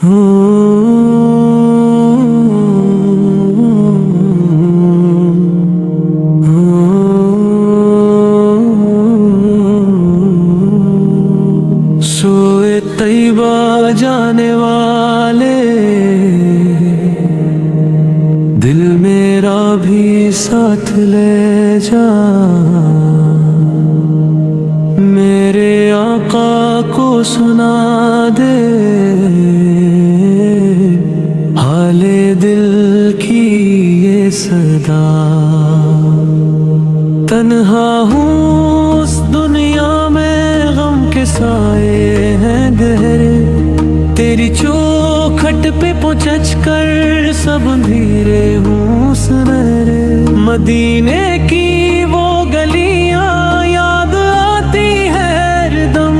सोए तैयबा जाने वाले, दिल मेरा भी साथ ले जा। मेरे आका को सुना दे हाले दिल की ये सदा। तन्हा हूँ उस दुनिया में, गम के साए हैं गहरे। तेरी चौखट पे पहुँच कर सब अंधेरे हूँ सुनहरे। मदीने की वो गलियां याद आती है हरदम,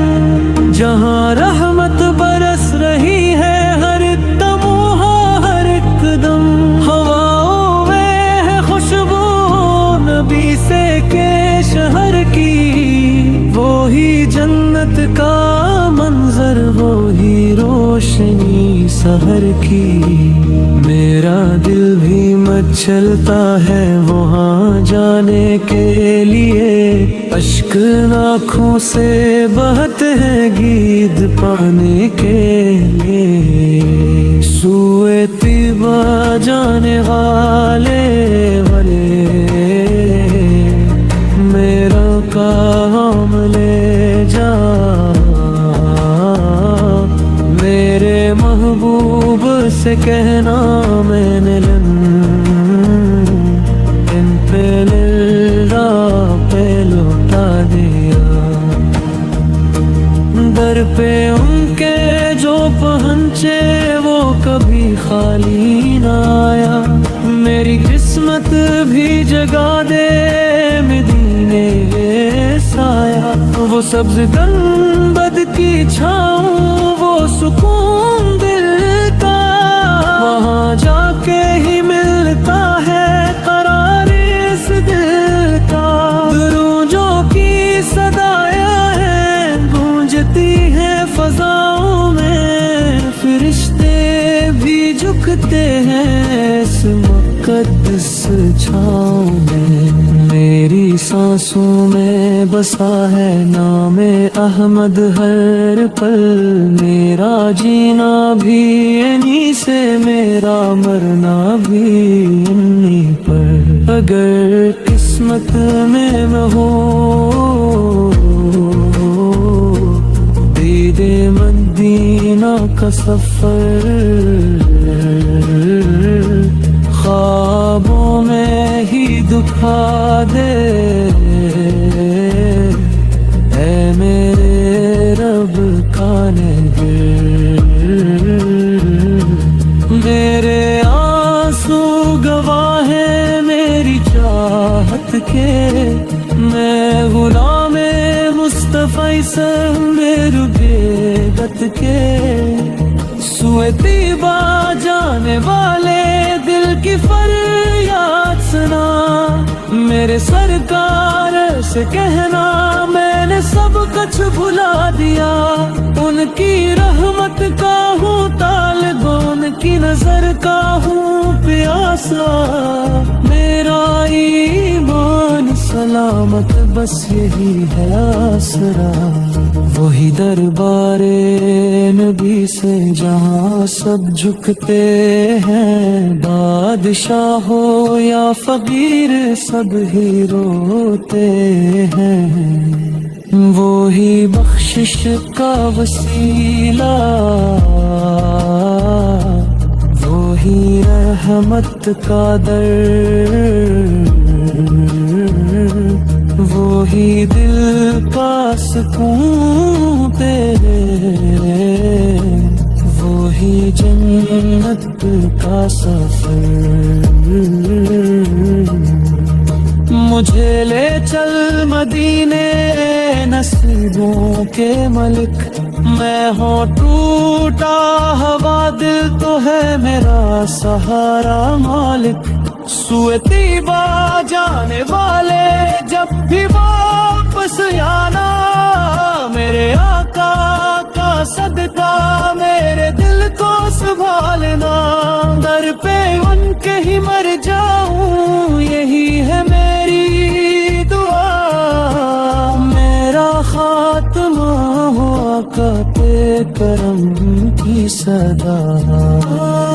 जहाँ रहमत बरस रही है हर दम हर कदम। हवाओं में है खुशबू नबी से के शहर की, वो ही जन्नत का मंजर, वो ही रोशनी सहर की। मेरा दिल भी मचलता है वहाँ जाने के लिए। अश्क आँखों से बहते हैं गीत पाने के लिए। सूए तैयबा जाने वाले मेरा काम ले जा। मेरे महबूब से कहना मैंने इन पे लिल्ला पे लौटा दिया। दर पे उनके जो पहुँचे वो कभी खाली ना आया। मेरी किस्मत भी जगा दे मदीने साया। वो सब्ज गंबद की छाँव, वो सुकून दिल का, वहाँ जाके ही मिलता है करार इस दिल का। दुरूजों की सदाएं हैं गूंजती हैं फजाओं में। फरिश्ते भी झुकते हैं इस मुक़द्दस छाँव में। मेरी सांसों में बसा है नामे अहमद हर पल। मेरा जीना भी इन्हीं से, मेरा मरना भी इन्हीं पर। अगर किस्मत में मैं हो दीदे मदीना का सफर, ख्वाबों में ही दुखा दे ऐ मेरे रब का निगर। मेरे आंसू गवाह हैं मेरी चाहत के। मैं गुलामे मुस्तफा मेरे बेगत के। सूए तैयबा जाने वाले दिल की फरियाद सुना। मेरे सरकार से कहना मैंने सब कुछ भुला दिया। उनकी रहमत का हूँ तालिब, उनकी नजर का हूँ प्यासा। मेरा ईमान सलामत बस यही है आसरा। वही दरबारे नबी से जहाँ सब झुकते हैं। बादशाह हो या फकीर सब ही रोते हैं। वो ही बख्शिश का वसीला, वो ही रहमत का दर। वो ही दिल का सुकून तेरे, वो ही जन्नत का सफर। मुझे ले चल मदीने नसीबों के मलिक। मैं हूँ टूटा हवा दिल तो है मेरा सहारा मालिक। सूए तैयबा जाने वाले जब भी वापस आना। मेरे आका का सदका मेरे दिल को सदा